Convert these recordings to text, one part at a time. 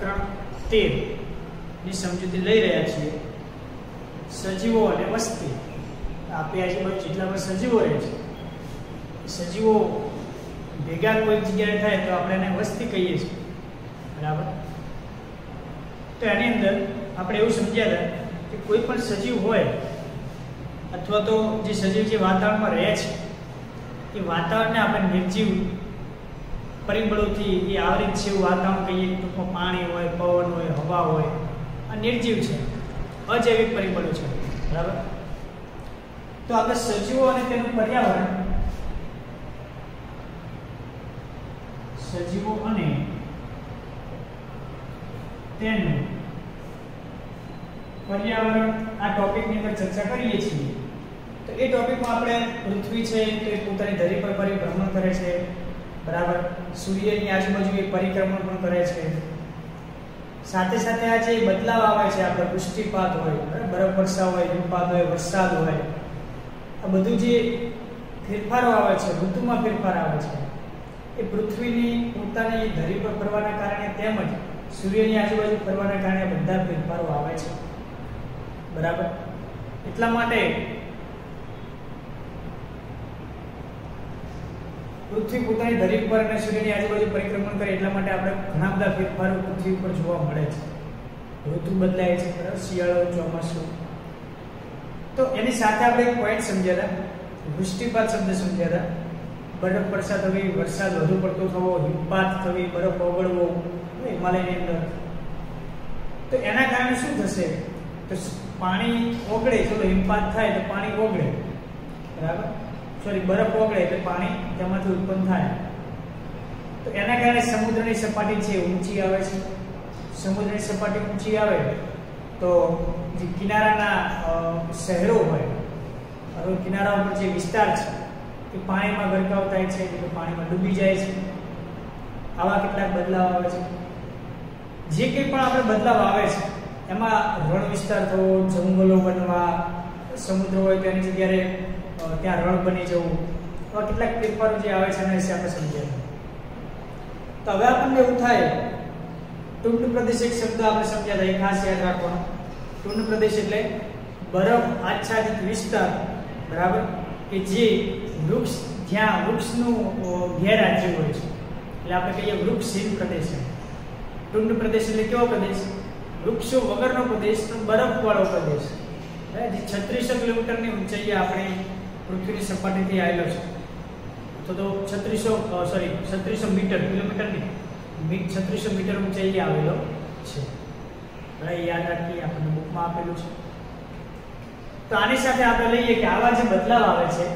3.13 ની સમજૂતી લઈ રહ્યા છીએ. સજીવો અને વસ્તી. આપણી આજુબાજુ જેટલા પણ સજીવો રહે છે, સજીવો ભેગા કોઈ જગ્યાએ થાય તો આપણે એને વસ્તી કહીએ છીએ, બરાબર. તો એની અંદર આપણે એવું સમજ્યા હતા કે કોઈ પણ સજીવ હોય અથવા તો જે સજીવ જે વાતાવરણમાં રહે છે એ વાતાવરણને આપણે નિર્જીવ પરિબળોથી એ આવરિત છે એવું વાતાવરણ કહીએ. ટૂંકમાં પાણી હોય, પવન હોય, હવા હોય, આ નિર્જીવ છે, અજૈવિક પરિબળો છે, બરાબર. તો આપણે સજીવો અને તેનું પર્યાવરણ, સજીવો અને તેનું પર્યાવરણ આ ટોપિકની અંદર ચર્ચા કરીએ છીએ. તો એ ટોપિકમાં આપણે પૃથ્વી છે તો એ પોતાની ધરી પર પરિભ્રમણ કરે છે, બરાબર. સૂર્યની આજુબાજુ એ પરિક્રમણ પણ કરે છે. સાથે સાથે આ જે બદલાવ આવે છે, આપણે વૃષ્ટિપાત હોય, બરફ વર્ષા હોય, હિમપાત હોય, વરસાદ હોય, આ બધું જે ફેરફારો આવે છે, ઋતુમાં ફેરફાર આવે છે, એ પૃથ્વીની પોતાની ધરી પર ફરવાના કારણે તેમજ સૂર્યની આજુબાજુ ફરવાના કારણે બધા ફેરફારો આવે છે, બરાબર. એટલા માટે પૃથ્વી પોતાની ધરી પર અને સૂર્યની આજુબાજુ પરિક્રમણ કરે એટલા માટે આપણે ઘણા બધા ફેરફારો પૃથ્વી પર જોવા મળે છે. ઋતુ બદલાય છે, બરાબર, શિયાળો, ચોમાસું. તો એની સાથે આપણે એક પોઈન્ટ સમજ્યા હતા, વૃષ્ટિપાત શબ્દ સમજ્યા હતા. બરફ વર્ષા થવી, વરસાદ વધુ પડતો થવો, હિમપાત થવી, બરફ ઓગળવો હિમાલયની અંદર. તો એના કારણે શું થશે? તો પાણી ઓગળે, ચલો હિમપાત થાય તો પાણી ઓગળે, બરાબર. સોરી, બરફ ઓગળે એટલે પાણી તેમાંથી ઉત્પન્ન થાય. તો એના કારણે સમુદ્રની સપાટી છે ઊંચી આવે છે. સમુદ્રની સપાટી ઊંચી આવે તો જે કિનારાના શહેરો હોય, હવે કિનારા ઉપર જે વિસ્તાર છે એ પાણીમાં ગરકાવ થાય છે, એટલે પાણીમાં ડૂબી જાય છે. આવા કેટલાક બદલાવ આવે છે. જે કંઈ પણ આપણે બદલાવ આવે છે એમાં રણ વિસ્તાર થવો, જંગલો બનવા, સમુદ્ર હોય તેની જગ્યાએ ત્યાં રણ બની જવું, આવા કેટલાક ફેરફારો જે આવે છે એના વિશે આપણે સમજીએ. તો હવે આપણને એવું થાય, ટુંડ પ્રદેશ એક શબ્દ આપણે સમજ્યા હતા, એ ખાસ યાદ રાખવાનો. ટુંડ પ્રદેશ એટલે બરફ આચ્છાદિત વિસ્તાર, બરાબર, કે જે વૃક્ષ, જ્યાં વૃક્ષનું ગેરહાજરી હોય છે, એટલે આપણે કહીએ વૃક્ષહીન પ્રદેશ. ટુંડ પ્રદેશ એટલે કેવો પ્રદેશ? વૃક્ષો વગરનો પ્રદેશ, બરફવાળો પ્રદેશ. જે 3600 કિલોમીટરની ઊંચાઈએ આપણે પૃથ્વીની સપાટીથી આવેલો છે. તો 3600 મીટર, કિલોમીટર નહીં, 3600 મીટર ઊંચાઈએ આવેલો છે. બરાબર, યાદ રાખીએ, આપણને બુકમાં આપેલું છે. તો આની સાથે આપણે લઈએ કે આવા જે બદલાવ આવે છે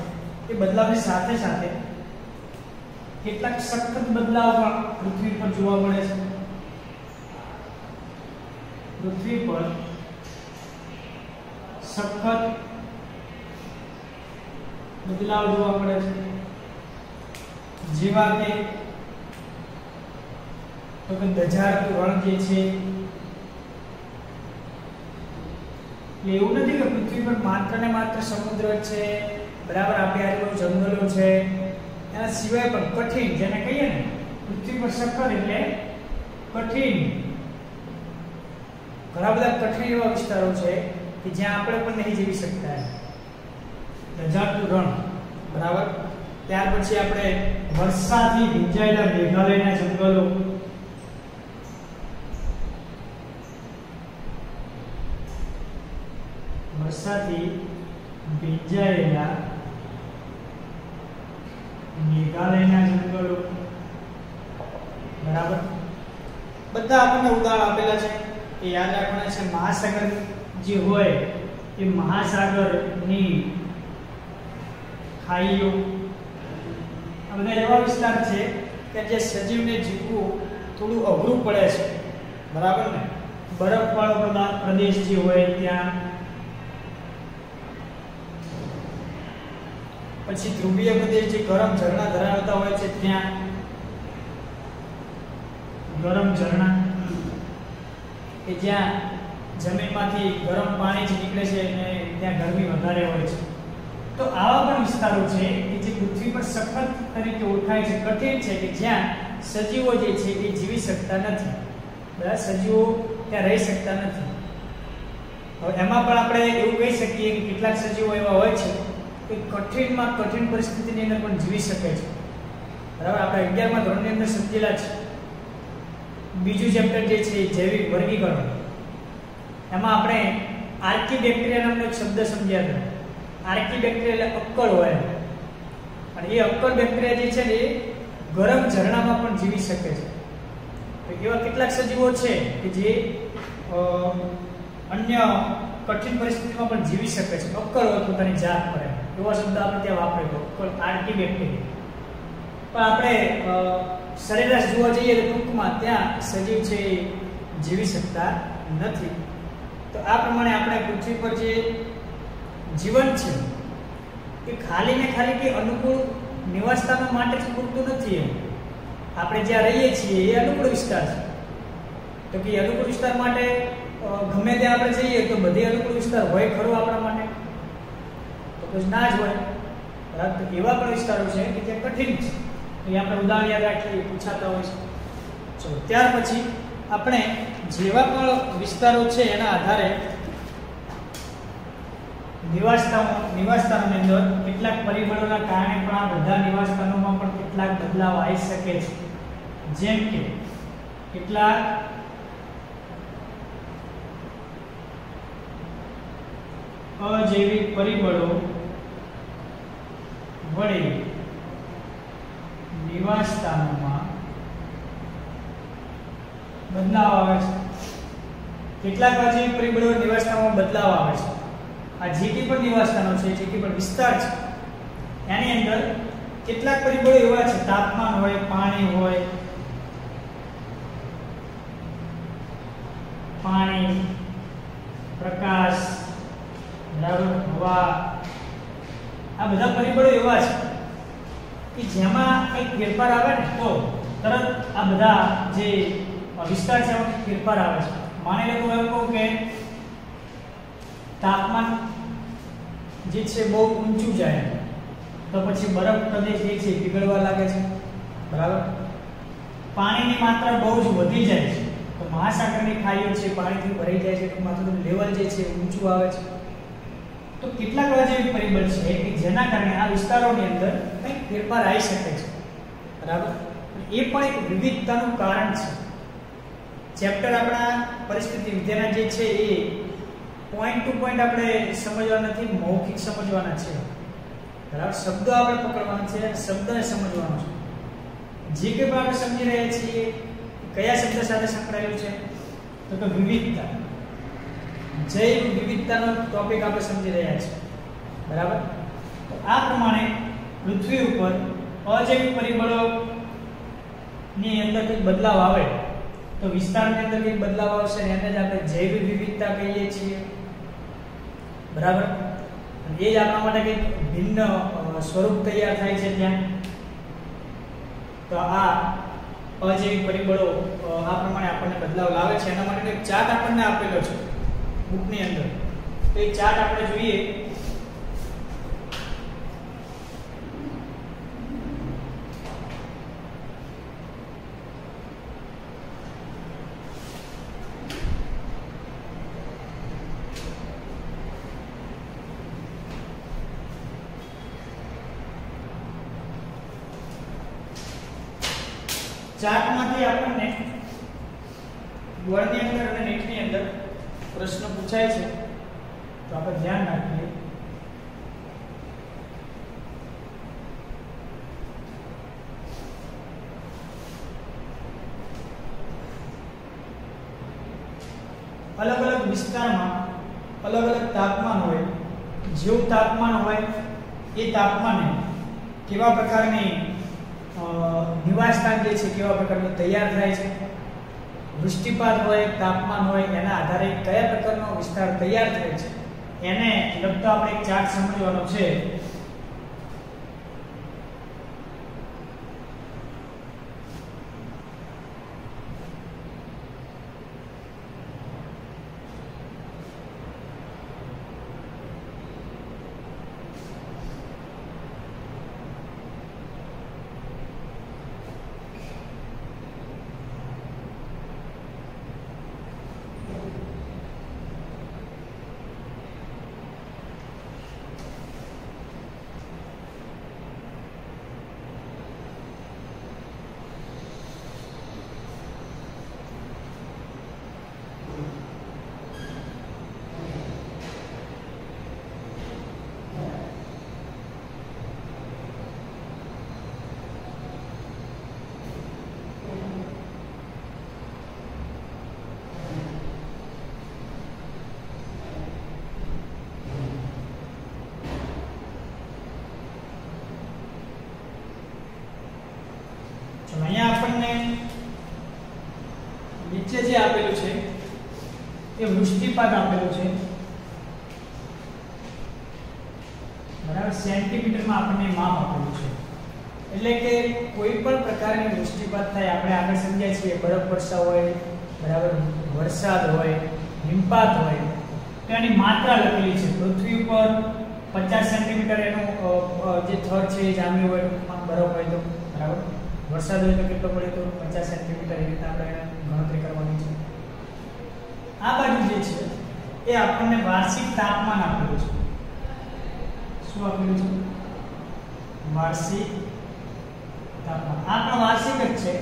એ બદલાવની સાથે સાથે કેટલાક સખત બદલાવ પણ પૃથ્વી પર જોવા મળે છે. પૃથ્વી પર સખત બદલાવ જોવા મળે છે, જેવા કે દજાડતું રણ જે છે, એવું નથી કે પૃથ્વી પર માત્ર ને માત્ર સમુદ્ર છે, બરાબર, આપણી આજુબાજુ જંગલો છે, એના સિવાય પણ કઠિન, જેને કહીએ ને પૃથ્વી પર સખત એટલે કઠિન, ઘણા બધા કઠિન એવા વિસ્તારો છે કે જ્યાં આપણે પણ નહીં જીવી શકતા. દજાડતું રણ, બરાબર. ત્યાર પછી આપણે વર્ષાથી ભીંજાયેલા મેઘાલયના જંગલો, વર્ષાથી ભીંજાયેલા મેઘાલયના જંગલો, બરાબર. બધા આપણને ઉદાહરણ આપેલા છે એ યાદ રાખવાના છે. મહાસાગર જે હોય એ મહાસાગરની ખાઈઓ, આ બધા એવા વિસ્તાર છે કે જે સજીવને જીવવું થોડું અઘરું પડે છે, બરાબર ને. બરફવાળો પ્રદેશ જે હોય ત્યાં, પછી ધ્રુવીય પ્રદેશ જે ગરમ ઝરણા ધરાવતા હોય છે ત્યાં ગરમ ઝરણા, કે જ્યાં જમીનમાંથી ગરમ પાણી જ નીકળે છે અને ત્યાં ગરમી વધારે હોય છે. તો આવા પણ વિસ્તારો છે કે જે પૃથ્વી પર સખત તરીકે ઓળખાય છે, કઠિન છે, કે જ્યાં સજીવો જે છે એ જીવી શકતા નથી, બધા સજીવો ત્યાં રહી શકતા નથી. હવે એમાં પણ આપણે એવું કહી શકીએ કે કેટલાક સજીવો એવા હોય છે કે કઠિનમાં કઠિન પરિસ્થિતિની અંદર પણ જીવી શકે છે. બરાબર, આપણે 11મા ધોરણની અંદર સમજેલા છે. બીજું ચેપ્ટર જે છે જૈવિક વર્ગીકરણ, એમાં આપણે આર્કીબેક્ટેરિયા નામનો એક શબ્દ સમજ્યા હતા. આર્કીબેક્ટેરિયા એટલે અક્કડ હોય, અને એ અક્કડ બેક્ટેરિયા જે છે ને એ ગરમ ઝરણામાં પણ જીવી શકે છે. તો એવા કેટલાક સજીવો છે કે જે અન્ય કઠિન પરિસ્થિતિમાં પણ જીવી શકે છે, અક્કડ હોય પોતાની જાત પર. એવો શબ્દ આપણે ત્યાં વાપરેલો, અક્કડ આર્કીબેક્ટેરિયા. પણ આપણે સરેરાશ જોવા જઈએ તો ટૂંકમાં ત્યાં સજીવ છે એ જીવી શકતા નથી. તો આ પ્રમાણે આપણે પૃથ્વી પર જે જીવન છે એ ખાલી ને ખાલી કે અનુકૂળ નિવાસસ્થાનો માટે જ પૂરતું નથી. એમ આપણે જ્યાં રહીએ છીએ એ અનુકૂળ વિસ્તાર છે, તો કે અનુકૂળ વિસ્તાર માટે ગમે ત્યાં આપણે જઈએ તો બધી અનુકૂળ વિસ્તાર હોય ખરો આપણા માટે? તો પછી ના જ હોય. બરાબર, એવા પણ વિસ્તારો છે કે જે કઠિન છે. એ આપણે ઉદાહરણ યાદ રાખીએ, પૂછાતા હોય છે. ચલો, ત્યાર પછી આપણે જેવા પણ વિસ્તારો છે એના આધારે નિવાસસ્થાનોની અંદર કેટલાક પરિબળોના કારણે પણ આ બધા નિવાસસ્થાનોમાં પણ કેટલાક બદલાવ આવી શકે છે. જેમ કે કેટલાક અજૈવિક પરિબળો વડે નિવાસસ્થાનોમાં બદલાવ આવે છે. કેટલાક અજૈવિક પરિબળો નિવાસસ્થાનોમાં બદલાવ આવે છે. આ જેટલી પણ નિવાસસ્થાનો છે, જેટલી પણ વિસ્તાર છે, એની અંદર કેટલાક પરિબળો એવા છે, તાપમાન હોય, પાણી હોય, પ્રકાશ, હવા, આ બધા પરિબળો એવા છે કે જેમાં કંઈક ફેરફાર આવે ને તો તરત આ બધા જે વિસ્તાર છે એમાં ફેરફાર આવે છે. માની લો એવું કહું કે તાપમાન જે છે બહુ ઊંચું જાય તો પછી બરફ પ્રદેશ જે છે પીગળવા લાગે છે. બરાબર, પાણીની માત્રા બહુ જ વધી જાય છે તો મહાસાગરની ખાઈઓ છે પાણીથી ભરાઈ જાય છે, તો માથું લેવલ જે છે ઊંચું આવે છે. તો કેટલાક અજૈવિક પરિબળ છે કે જેના કારણે આ વિસ્તારોની અંદર કંઈક ફેરફાર આવી શકે છે. બરાબર, એ પણ એક વિવિધતાનું કારણ છે. ચેપ્ટર આપણા પરિસ્થિતિ વિદ્યાના જે છે એ પોઈન્ટ ટુ પોઈન્ટ આપણે સમજવા નથી, મૌખિક સમજવાના છે. બરાબર, શબ્દો આપણે પકડવાના છે, શબ્દને સમજવાનો છે. જે કંઈ પણ આપણે સમજી રહ્યા છીએ કયા શબ્દ સાથે સંકળાયેલું છે તો કે વિવિધતા. જૈવ વિવિધતાનો ટોપિક આપણે સમજી રહ્યા છીએ. બરાબર, તો આ પ્રમાણે પૃથ્વી ઉપર અજૈવિક પરિબળો ની અંદર કંઈક બદલાવ આવે તો વિસ્તારની અંદર કંઈક બદલાવ આવશે ને એને જ આપણે જૈવ વિવિધતા કહીએ છીએ. બરાબર, એ જ આપણા માટે કંઈક ભિન્ન સ્વરૂપ તૈયાર થાય છે ત્યાં. તો આ અજૈવિક પરિબળો આ પ્રમાણે આપણને બદલાવ લાવે છે. એના માટે એક ચાર્ટ આપણને આપેલો છે બુકની અંદર. તો એ ચાર્ટ આપણે જોઈએ. ચાર્ટમાંથી આપણને બોર્ડની અંદર અને નેટની અંદર પ્રશ્ન પૂછાય છે તો આપણે ધ્યાન રાખીએ. અલગ અલગ વિસ્તારમાં અલગ અલગ તાપમાન હોય. જેવું તાપમાન હોય એ તાપમાને કેવા પ્રકારની નિવાસસ્થાન જે છે કેવા પ્રકારનું તૈયાર થાય છે. વૃષ્ટિપાત હોય, તાપમાન હોય, એના આધારે કયા પ્રકારનો વિસ્તાર તૈયાર થાય છે એને લગતો આપણે એક ચાર્ટ સમજવાનો છે. એ વૃષ્ટિપાત આપેલું છે બરાબર, સેન્ટીમીટરમાં આપણને માપ આપેલું છે. એટલે કે કોઈ પણ પ્રકારની વૃષ્ટિપાત થાય, આપણે આગળ સમજ્યા છીએ બરફ વર્ષા હોય બરાબર, વરસાદ હોય, હિમપાત હોય, તો એની માત્રા લખેલી છે. પૃથ્વી ઉપર 50 સેન્ટીમીટર એનું જે થર છે એ જામ્યું હોય, બરફ હોય તો બરાબર, વરસાદ હોય તો કેટલો પડે તો 50 સેન્ટીમીટર, એ રીતે આપણે ગણતરી કરવાની છે. આ બાજુ જે છે એ આપણને વાર્ષિક તાપમાન આપેલું છે. શું આપેલું છે? વાર્ષિક તાપમાન. આ પણ વાર્ષિક જ છે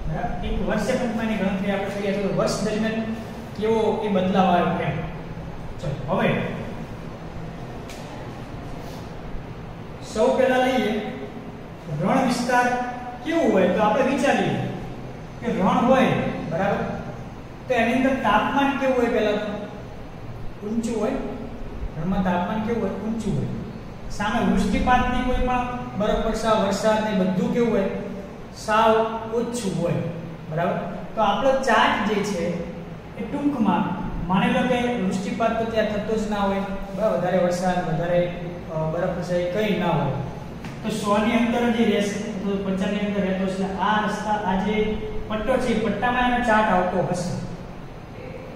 બરાબર. એક વર્ષે તાપમાનની ગણતરી આપણે કરીએ તો વર્ષ દરમિયાન કેવો એ બદલાવ આવ્યો એમ. ચલો હવે સૌ પહેલા લઈએ રણ વિસ્તાર કેવું હોય, તો આપણે વિચારીએ કે રણ હોય બરાબર, તો એની અંદર તાપમાન કેવું હોય? પહેલા તો ઊંચું હોય. રણમાં તાપમાન કેવું હોય? ઊંચું હોય. સામે વૃષ્ટિપાતની કોઈ પણ બરફ વર્ષા, વરસાદ ને બધું કેવું હોય? સાવ ઓછું હોય બરાબર. તો આપણો ચાર્ટ જે છે એ ટૂંકમાં માની લો કે વૃષ્ટિપાત તો ત્યાં થતો જ ના હોય બરાબર, વધારે વરસાદ, વધારે બરફ વર્ષા કંઈ ના હોય, તો 100 ની અંદર જે રહેશે તો 50 ની અંદર રહેતો છે. આ રસ્તા, આ જે પટ્ટો છે એ પટ્ટામાં એનો ચાર્ટ આવતો હશે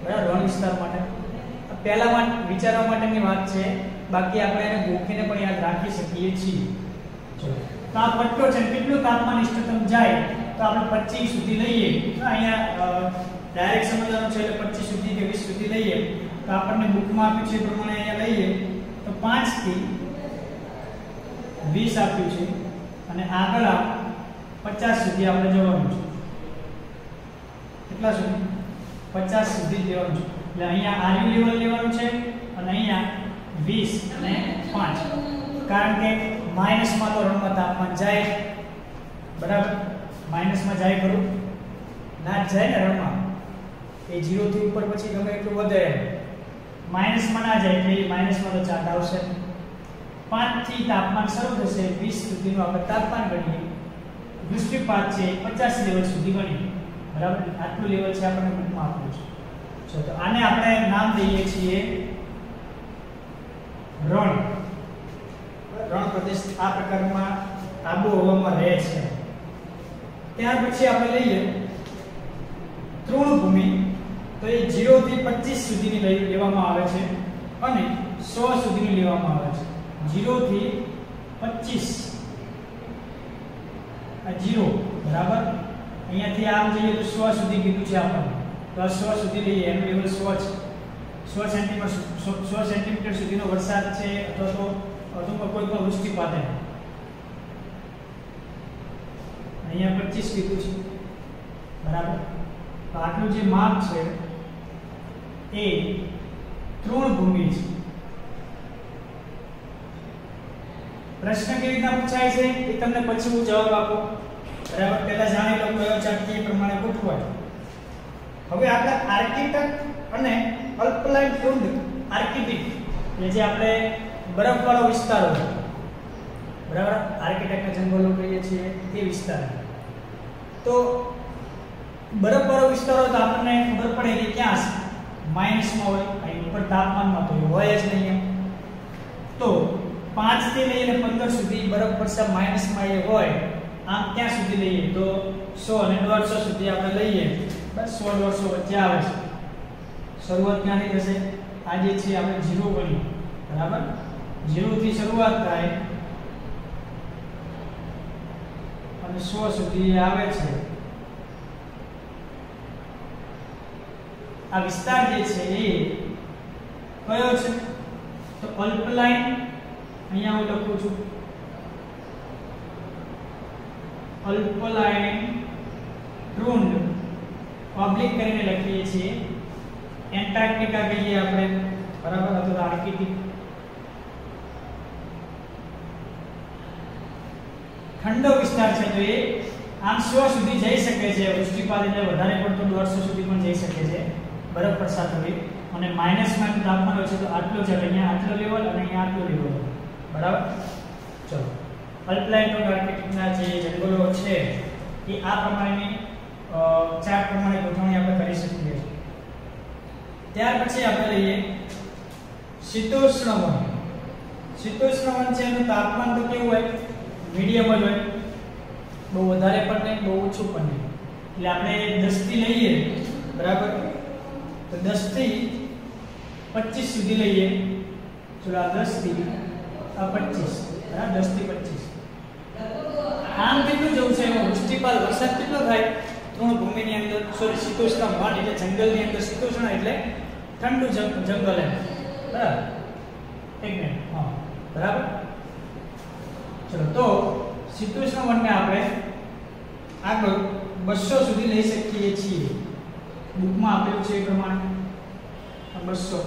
બરાબર, રણ વિસ્તાર માટે. પહેલામાં વિચારવા માટેની વાત છે, બાકી આપણે એને ગોખીને પણ યાદ રાખી શકીએ છીએ. ચલો, તો આ પટ્ટો છે, કેટલું તાપમાન ઇષ્ટતમ જાય તો આપણે 25 સુધી લઈએ. અહીંયા ડાયરેક્ટ સમજવાનું છે એટલે 25 સુધી કે 20 સુધી લઈએ તો આપણને બુકમાં આપ્યું છે એ પ્રમાણે અહીંયા લઈએ તો 5 થી 20 આપ્યું છે અને આગળ 50 સુધી આપણે જવાનું છે. કેટલા સુધી? 50 સુધી જવાનું છે. એટલે અહીંયા આરયુ લેવલ લેવાનું છે અને અહીંયા 20 અને 5, કારણ કે માઈનસમાં તો રણમાં તાપમાન જાય બરાબર, માઈનસમાં જાય ખરું? ના જાય ને રણમાં, એ 0 થી ઉપર પછી ગમે એટલું વધે, માઈનસમાં ના જાય એટલે માઈનસમાં તો ચાર્ટ આવશે. 5 થી તાપમાન શરૂ થશે, 20 સુધીનું આપણે તાપમાન ગણીએ. વૃષ્ટિપાત છે 50 લેવલ સુધી ગણીએ બરાબર. આટલું લેવલ છે આપણને બુકમાં આપ્યું છે. તો આને આપણે નામ દઈએ છીએ રણ. રણ પ્રદેશ આ પ્રકારમાં આબોહવામાં રહે છે. ત્યાર પછી આપણે લઈએ તૃણભૂમિ, તો એ 0 થી 25 સુધીની લેવામાં આવે છે અને 100 સુધીની લેવામાં આવે છે. 0 થી 25 આ 0 બરાબર, અહીંયાથી આમ જઈએ તો 100 સુધી કીધું છે આપણને, તો 100 સુધી લઈએ, એનું લેવલ 100 છે. 100 સેન્ટીમીટર સુધીનો વરસાદ છે અથવા તો કોઈ પણ વૃષ્ટિપાત છે. અહીંયા 25 કીધું છે બરાબર. તો આટલું જે માપ છે એ તૃણભૂમિ છે. પ્રશ્ન કેવી રીતના પૂછાય છે એ તમને પછી હું જવાબ આપું બરાબર. પહેલા જાણી લો કયો ચાર્ટ એ પ્રમાણે ગોઠવાય. હવે આપણે આર્કિટેક્ટ અને અલ્પલાઇન ટુંડ આર્કિટેક્ટ, જે આપણે બરફવાળો વિસ્તાર હોય બરાબર, આર્કિટેક્ટના જંગલો કહીએ છીએ એ વિસ્તાર. તો બરફવાળો વિસ્તાર હોય તો આપણને ખબર પડે કે ક્યાં છે, માઈનસમાં હોય, અહીં ઉપર તાપમાનમાં તો હોય જ નહીં. તો 5 થી લઈને 15 સુધી બરફ વર્ષા માઈનસમાં એ હોય. આમ ક્યાં સુધી લઈએ તો 100 અને 150 સુધી આપણે લઈએ. બસ 100 150 વચ્ચે આવે છે. શરૂઆત ક્યાંથી થશે? આ જે છે આપણે 0 ગણીએ બરાબર, 0 થી શરૂઆત થાય અને 100 સુધી આવે છે. આ વિસ્તાર જે છે એ કયો છે? તો અલ્પલાઇન. અહીંયા હું લખું છું અલ્પલાઇન ટ્રુન્ડ, પબ્લિક કરીને લખીએ છીએ. એન્ટાર્કટિકા કહીએ આપણે બરાબર, અથવા આર્કટિક. ઠંડો વિસ્તાર છે તો એ આમ 100 સુધી જઈ શકે છે. વૃષ્ટિપાત એટલે વધારે પડતો 150 સુધી પણ જઈ શકે છે બરફ વર્ષા થવી. અને માઈનસમાં તાપમાન હોય છે તો આટલો છે, અહીંયા આટલો લેવલ અને અહીંયા આટલો લેવલ બરાબર. ચલો, અલ્પલાઇન આર્કટિકના જે જંગલો છે એ આ પ્રમાણેની ચાર્ટ પ્રમાણે ગોઠવણી આપણે કરી શકીએ છીએ. ત્યાર પછી આપણે લઈએ શીતોષ્ણ વન. શીતોષ્ણ વન છે એનું તાપમાન તો કેવું હોય? મીડિયમ જ હોય, બહુ વધારે પણ નહીં બહુ ઓછું પણ નહીં. એટલે આપણે 10 થી લઈએ બરાબર, તો 10 થી 25 સુધી લઈએ. ચલો આ 10 થી આ 25 બરાબર, 10 થી 25 આમ કેટલું જવું છે એમાં વૃષ્ટિપાત વરસાદ કેટલો થાય? તૃણભૂમિની અંદર સોરી શીતોષ્ણ વન એટલે જંગલની અંદર, શીતોષ્ણ એટલે ઠંડુ જંગલ એમ બરાબર. એક મિનિટ હા બરાબર. ચલો તો શીતોષ્ણ વનને આપણે આગળ 200 સુધી લઈ શકીએ છીએ. બુકમાં આપેલું છે એ પ્રમાણે 200.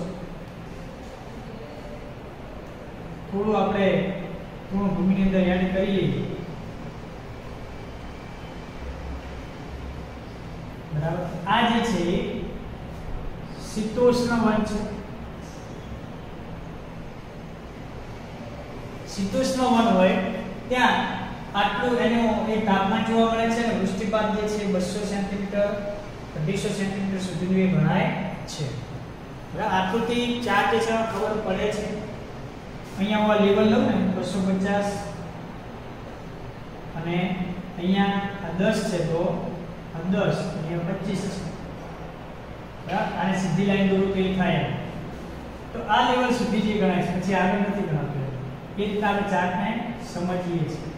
થોડું આપણે તૃણભૂમિની અંદર એડ કરીએ બરાબર. આ જે છે શીતોષ્ણ વન છે. શીતોષ્ણ વન હોય ત્યાં આટલું એનું એ તાપમાન જોવા મળે છે અને વૃષ્ટિપાત જે છે 200 સેન્ટીમીટર 250 સેન્ટીમીટર સુધીનું એ ગણાય છે. બરાબર. આકૃતિ 4 કે 6 ખબર પડે છે. અહીંયા હું લેવલ લઉં ને 250 અને અહીંયા આ 10 છે તો આ 10 અહીંયા 25 છે બરાબર. આને સીધી લાઈન દોરું તો એ થાય. તો આ લેવલ સુધી જે ગણાય છે પછી આગળ નથી ગણાતું. એ રીતે આપણે ચાર્ટને સમજીએ છીએ.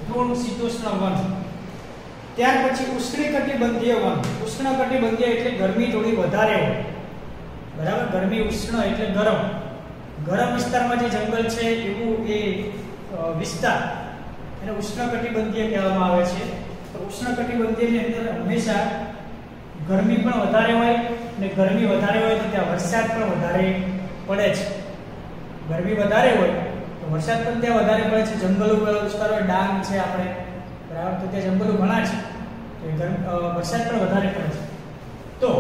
ચલો શીતોષ્ણ વન. ત્યાર પછી ઉષ્ણકટિબંધીય વન. ઉષ્ણકટિબંધીય એટલે ગરમી થોડી વધારે હોય બરાબર. ગરમી ઉષ્ણ એટલે ગરમ. ગરમ વિસ્તારમાં જે જંગલ છે એવું એ વિસ્તાર એને ઉષ્ણકટિબંધીય કહેવામાં આવે છે. તો ઉષ્ણકટિબંધીયની અંદર હંમેશા ગરમી પણ વધારે હોય અને ગરમી વધારે હોય તો ત્યાં વરસાદ પણ વધારે પડે છે. ગરમી વધારે હોય તો વરસાદ પણ ત્યાં વધારે પડે છે. જંગલો વિસ્તાર હોય, ડાંગ છે આપણે બરાબર, તો ત્યાં જંગલો ઘણા છે તો વરસાદ પણ વધારે પડે છે. તો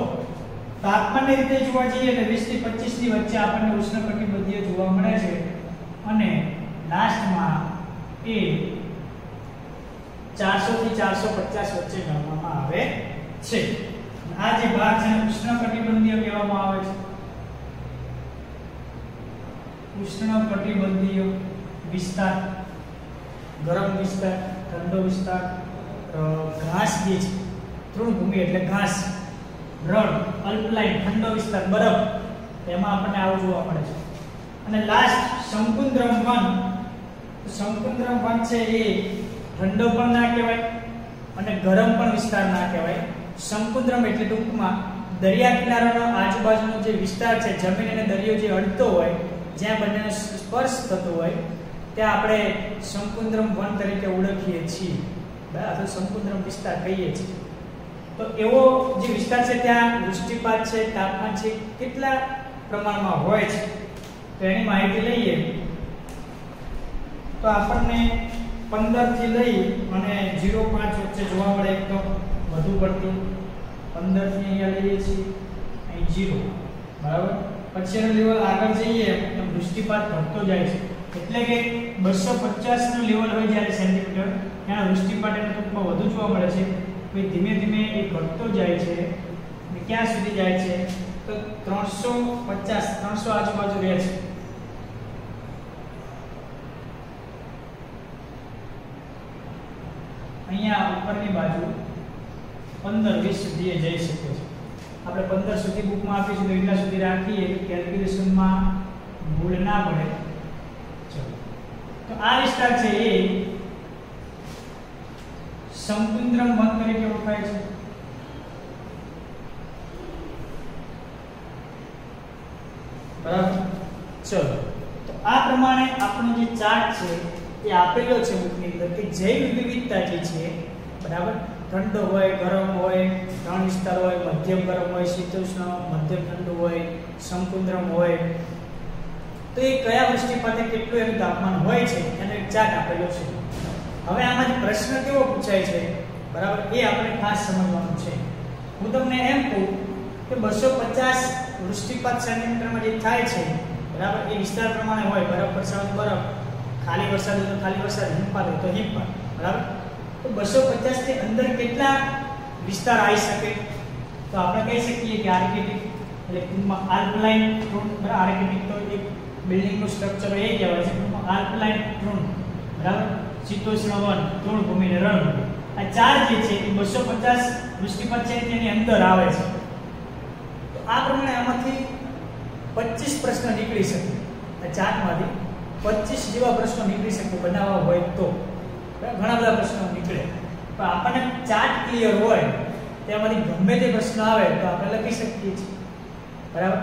તાપમાનની રીતે જોવા જઈએ તો 20 થી 25 ની વચ્ચે આપણને ઉષ્ણકટિબંધીય જોવા મળે છે અને લાસ્ટમાં એ 400 થી 450 વચ્ચે ગણવામાં આવે છે. આ જે ભાગ છે ઉષ્ણકટિબંધીય કહેવામાં આવે છે. ઉષ્ણકટિબંધીય વિસ્તાર, ગરમ વિસ્તાર, ઠંડો વિસ્તાર, ઘાસ જે છે તૃણભૂમિ એટલે ઘાસ, રણ, અલ્પલાઇન ઠંડો વિસ્તાર, બરફ, એમાં આપણને આવું જોવા મળે છે. અને લાસ્ટ શંકુદ્રમ વન. શંકુદ્રમ વન છે એ ઠંડો પણ ના કહેવાય અને ગરમ પણ વિસ્તાર ના કહેવાય. શંકુદ્રમ એટલે ટૂંકમાં દરિયા કિનારાનો આજુબાજુનો જે વિસ્તાર છે, જમીન અને દરિયો જે અડતો હોય, જ્યાં બંનેનો સ્પર્શ થતો હોય ત્યાં આપણે શંકુદ્રમ વન તરીકે ઓળખીએ છીએ બરાબર, અથવા શંકુદ્રમ વિસ્તાર કહીએ છીએ. તો એવો જે વિસ્તાર છે ત્યાં વૃષ્ટિપાત છે, તાપમાન છે કેટલા પ્રમાણમાં હોય છે તો એની માહિતી લઈએ તો આપણને 15 થી લઈ અને 0.5 વચ્ચે જોવા મળે. એકદમ વધુ પડતી 15 થી અહીંયા લઈએ છીએ, અહીં 0 બરાબર. પછી એનો લેવલ આગળ જઈએ તો વૃષ્ટિપાત વધતો જાય છે. એટલે કે 250 નું લેવલ હોય જ્યારે સેન્ટીમીટર ત્યાં વૃષ્ટિપાત એનો ટૂંકમાં વધુ જોવા મળે છે. પછી ધીમે ધીમે એ ઘટતો જાય છે અને ક્યાં સુધી જાય છે તો 350 આજુબાજુ રહે છે. અહીંયા ઉપરની બાજુ 15-20 સુધી જઈ શકે છે. આપણે 15 સુધી બુકમાં આપીશું તો એટલા સુધી રાખીએ કે કેલ્ક્યુલેશનમાં ભૂલ ના પડે. ચલો તો આ વિસ્તાર છે એ શંકુદ્રમ વન તરીકે ઓળખાય છે. બરાબર. ચલો તો આ પ્રમાણે આપણો જે ચાર્ટ છે એ આપેલો છે બુકની અંદર કે જૈવ વિવિધતા જે છે બરાબર, ઠંડો હોય, ગરમ હોય, રણ વિસ્તાર હોય, મધ્યમ ગરમ હોય, શીતોષ્ણ, મધ્યમ ઠંડુ હોય, શંકુદ્રમ હોય, તો એ કયા વૃષ્ટિપાતે કેટલું એનું તાપમાન હોય છે એનો એક ચાર્ટ આપેલો છે. હવે આમાંથી પ્રશ્ન કેવો પૂછાય છે બરાબર એ આપણે ખાસ સમજવાનું છે. હું તમને એમ કહું કે 250 વૃષ્ટિપાત સેન્ટીમીટરમાં જે થાય છે બરાબર એ વિસ્તાર પ્રમાણે હોય. બરફ વરસાદ બરફ, ખાલી વરસાદ હોય તો ખાલી વરસાદ, હિમપાત હોય તો હિમપાત બરાબર. તો 250 ની અંદર કેટલા વિસ્તાર આવી શકે તો આપણે કહી શકીએ કે આર્કિટિક એટલે ટૂંકમાં આલ્પલાઇન તૃણ, બરાબર. આર્કિટિક તો એક બિલ્ડિંગનું સ્ટ્રક્ચર એ કહેવાય છે, ટૂંકમાં આલ્પલાઇન તૃણ, બરાબર. શીતોષ્ણ વન, તૃણભૂમિ અને રણભૂમિ, આ ચાર જે છે એ 250 વૃષ્ટિપાત છે તેની અંદર આવે છે. તો આ પ્રમાણે આમાંથી 25 પ્રશ્ન નીકળી શકે. આ ચાર્ટમાંથી 25 જેવા પ્રશ્નો નીકળી શકે બનાવવા હોય તો. ઘણા બધા પ્રશ્નો નીકળે, પણ આપણને ચાર્ટ ક્લિયર હોય તેમાંથી ગમે તે પ્રશ્ન આવે તો આપણે લખી શકીએ છીએ, બરાબર.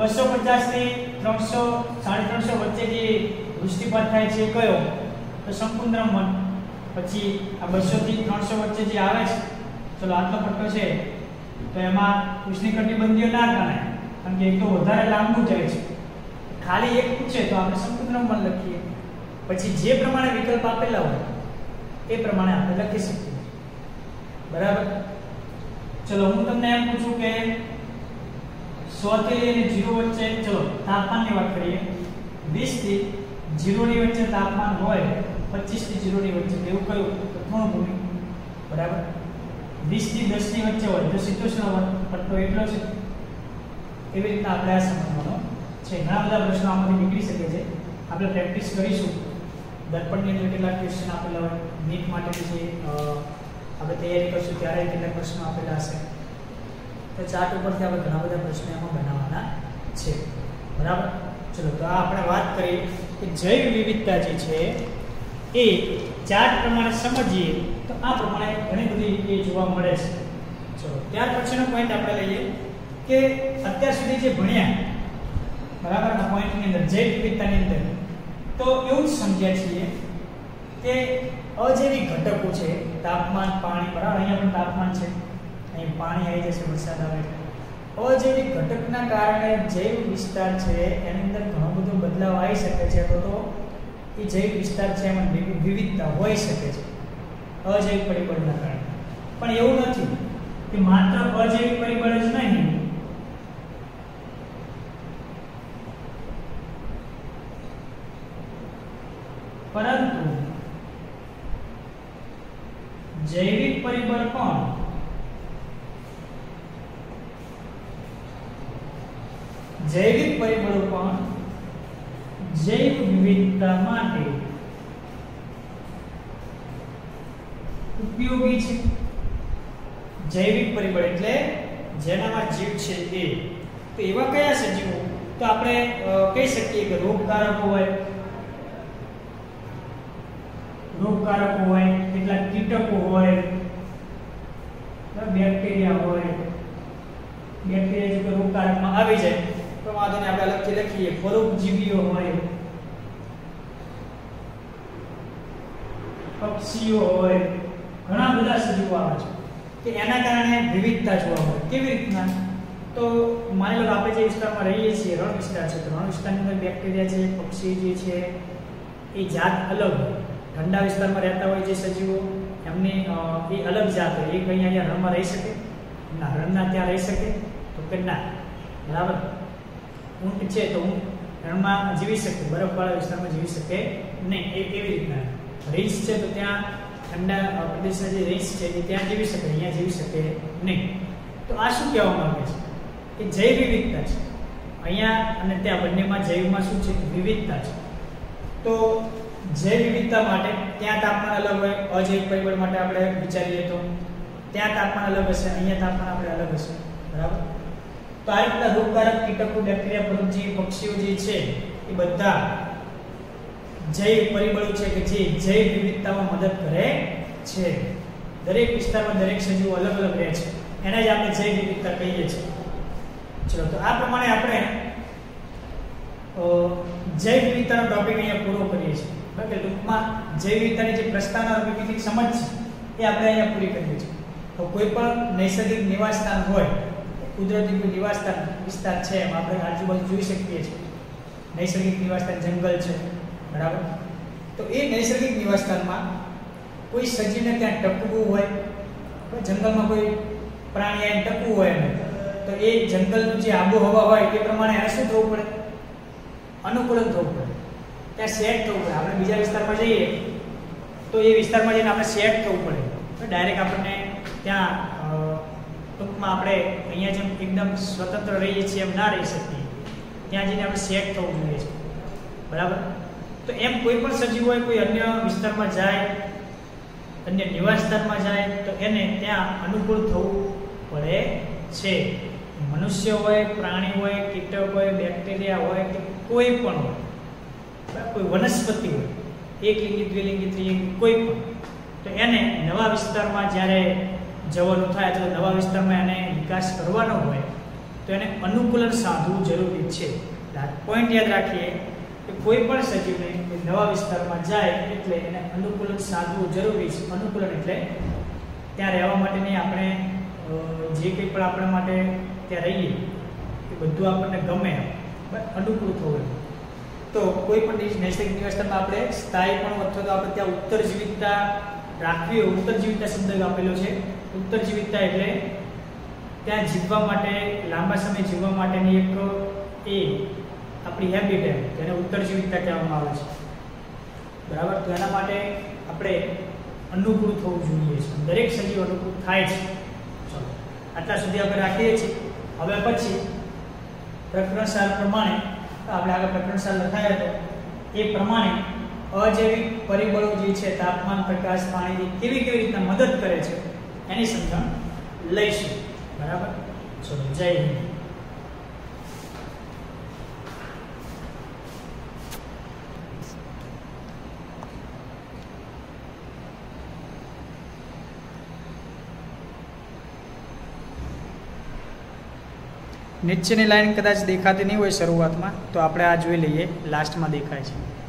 250 થી 300 350 વચ્ચે જે વૃષ્ટિપાત થાય છે કયો? તો સંકુન્દ્રમ વન. પછી આ 200 થી 300 વચ્ચે જે આવે છે, ચલો આટલો પટ્ટો છે, તો એમાં ઉષ્ણકટિબંધીય ના ગણાય, કારણ કે એક તો વધારે લાંબુ જાય છે. ખાલી એક પૂછે તો આપણે સંકુન્દ્રમ વન લખીએ. પછી જે પ્રમાણે વિકલ્પ આપેલા હોય એ પ્રમાણે આપણે લખી શકીએ, બરાબર. ચલો હું તમને એમ પૂછું કે 100 થી લઈને 0 વચ્ચે, ચલો તાપમાનની વાત કરીએ, 20 થી 0 ની વચ્ચે તાપમાન હોય, 25 થી 0 ની વચ્ચે, એવું કયું? તો તૃણભૂમિ, બરાબર. 20 થી 10 ની વચ્ચે હોય તો શીતોષ્ણ પટ્ટો એટલો છે. એવી રીતના આપણે આ સમજવાનો છે. ઘણા બધા પ્રશ્નો આમાંથી નીકળી શકે છે. આપણે પ્રેક્ટિસ કરીશું. દર્પણની અંદર કેટલા ક્વેશ્ચન આપેલા હોય, નીટ માટે જે આપણે તૈયારી કરશું ત્યારે કેટલા પ્રશ્નો આપેલા હશે. તો ચાર્ટ ઉપરથી આપણે ઘણા બધા પ્રશ્નો એમાં બનાવવાના છે, બરાબર. ચલો તો આ આપણે વાત કરી કે જૈવ વિવિધતા જે છે એ ચાર્ટ પ્રમાણે સમજીએ તો આ પ્રમાણે ઘણી બધી રીતે જોવા મળે છે. ચલો ત્યાર પછીનો પોઈન્ટ આપણે લઈએ કે અત્યાર સુધી જે ભણ્યા, બરાબર, આ પોઈન્ટની અંદર જૈવ વિવિધતાની અંદર તો એવું જ સમજ્યા છીએ કે અજૈવિક ઘટકો છે, તાપમાન, પાણી, બરાબર. અહીંયા પણ તાપમાન છે, અહીં પાણી આવી જશે વરસાદ આવે એટલે. અજૈવિક ઘટકના કારણે જૈવ વિસ્તાર છે એની અંદર ઘણો બધો બદલાવ આવી શકે છે. તો એ જૈવ વિસ્તાર છે એમાં વિવિધતા હોઈ શકે છે અજૈવિક પરિબળના કારણે. પણ એવું નથી કે માત્ર અજૈવિક પરિબળ જ નહીં, પરંતુ જૈવિક પરિબળ પણ જૈવ વિવિધતા માટે ઉપયોગી છે. જૈવિક પરિબળ એટલે જેનામાં જીવ છે એ. તો એવા કયા સજીવો? તો આપણે કહી શકીએ કે રોગકારકો હોય, કેટલાક કીટકો હોય, બેક્ટેરિયા હોય. બેક્ટેરિયા જો રોગકારકમાં આવી જાય તો વાંધો નહીં, આપણે અલગથી લખીએ. પરોપજીવીઓ હોય, પક્ષીઓ હોય, ઘણા બધા સજીવો આવે છે કે એના કારણે વિવિધતા જોવા મળે. કેવી રીતના? તો માની લો આપણે જે વિસ્તારમાં રહીએ છીએ, રણ વિસ્તાર છે, તો રણ વિસ્તારની અંદર બેક્ટેરિયા છે, પક્ષી જે છે એ જાત અલગ. ઠંડા વિસ્તારમાં રહેતા હોય જે સજીવો એમની એ અલગ જાત હોય. એ કઈ અહીંયા રણમાં રહી શકે ના? રણના ત્યાં રહી શકે? તો કે ના, બરાબર. ઊંટ છે તો ઊંટ રણમાં જીવી શકે, બરફવાળા વિસ્તારમાં જીવી શકે નહીં. એવી રીતના રીંછ છે તો ત્યાં ઠંડા પ્રદેશના જે રીંછ છે એ ત્યાં જીવી શકે, અહીંયા જીવી શકે નહીં. તો આ શું કહેવા માંગે છે કે જૈવ વિવિધતા છે અહીંયા અને ત્યાં બંનેમાં. જૈવમાં શું છે? વિવિધતા છે. તો જૈવ વિવિધતા માટે ત્યાં તાપમાન અલગ હોય. અજૈવિક પરિબળ માટે આપણે વિચારીએ તો ત્યાં તાપમાન અલગ હશે, અહીંયા તાપમાન આપણે અલગ હશે, બરાબર. તો આ રીતના રોગકારક કીટકો, બેક્ટેરિયા, પરોપજીવી, પક્ષીઓ જે છે એ બધા જૈવ પરિબળો છે કે જે જૈવ વિવિધતામાં મદદ કરે છે. દરેક વિસ્તારમાં દરેક સજીવો અલગ અલગ રહે છે, એને જ આપણે જૈવ વિવિધતા કહીએ છીએ. ચલો તો આ પ્રમાણે આપણે જૈવ વિવિધતાનો ટોપિક અહીંયા પૂરો કરીએ છીએ. કે ટૂંકમાં જૈવ વિવિધતાની જે પ્રસ્તાવના અભિગમિક સમજ છે એ આપણે અહીંયા પૂરી કરીએ છીએ. તો કોઈ પણ નૈસર્ગિક નિવાસસ્થાન હોય, કુદરતી કોઈ નિવાસસ્થાન વિસ્તાર છે એમ આપણે આજુબાજુ જોઈ શકીએ છીએ. નૈસર્ગિક નિવાસસ્થાન જંગલ છે, બરાબર. તો એ નૈસર્ગિક નિવાસસ્થાનમાં કોઈ સજીવને ત્યાં ટકવું હોય, જંગલમાં કોઈ પ્રાણી આવીને ટકવું હોય એમ, તો એ જંગલનું જે આબોહવા હોય એ પ્રમાણે એને શું થવું પડે? અનુકૂલન થવું પડે, ત્યાં સેટ થવું પડે. આપણે બીજા વિસ્તારમાં જઈએ તો એ વિસ્તારમાં જઈને આપણે સેટ થવું પડે. ડાયરેક્ટ આપણને ત્યાં ટૂંકમાં આપણે અહીંયા જેમ એકદમ સ્વતંત્ર રહીએ છીએ એમ ના રહી શકીએ, ત્યાં જઈને આપણે સેટ થવું જોઈએ છે, બરાબર. તો એમ કોઈ પણ સજીવ હોય કોઈ અન્ય વિસ્તારમાં જાય, અન્ય નિવાસ સ્થાનમાં જાય તો એને ત્યાં અનુકૂળ થવું પડે છે. મનુષ્ય હોય, પ્રાણી હોય, કીટક હોય, બેક્ટેરિયા હોય કે કોઈ પણ હોય, કોઈ વનસ્પતિ હોય, એકલિંગી, દ્વિલિંગી, ત્રિલિંગી કોઈ પણ, તો એને નવા વિસ્તારમાં જ્યારે જવાનું થાય તો નવા વિસ્તારમાં એને વિકાસ કરવાનો હોય તો એને અનુકૂલન સાધવું જરૂરી છે. પોઈન્ટ યાદ રાખીએ કે કોઈ પણ સજીવને નવા વિસ્તારમાં જાય એટલે એને અનુકૂલન સાધવું જરૂરી છે. અનુકૂલન એટલે ત્યાં રહેવા માટેની આપણે જે કંઈ પણ આપણા માટે ત્યાં રહીએ એ બધું આપણને ગમે, અનુકૂળ થવું. તો કોઈ પણ નૈસર્ગિક નિવાસસ્થાનમાં આપણે સ્થાયી પણ અથવા તો આપણે ત્યાં ઉત્તરજીવિતતા રાખવી હોય, ઉત્તરજીવિતતા શબ્દ આપેલો છે. ઉત્તરજીવિતતા એટલે ત્યાં જીવવા માટે, લાંબા સમય જીવવા માટેની એક એ આપણી હેબિટેટ, જેને ઉત્તરજીવિતતા કહેવામાં આવે છે, બરાબર. તો એના માટે આપણે અનુકૂળ થવું જોઈએ છે. દરેક સજીવ અનુકૂળ થાય છે. ચલો, આટલા સુધી આપણે રાખીએ છીએ. હવે પછી પ્રકરણ સાર પ્રમાણે આપણે આગળ પ્રકરણ સાર લખાયા તો એ પ્રમાણે અજૈવિક પરિબળો જે છે, તાપમાન, પ્રકાશ, પાણીની કેવી રીતના મદદ કરે છે એની સમજણ લઈશું, બરાબર. ચલો, જય હિન્દ. નીચેની લાઈન કદાચ દેખાતી નહીં હોય શરૂઆતમાં, તો આપણે આ જોઈ લઈએ, લાસ્ટમાં દેખાય છે.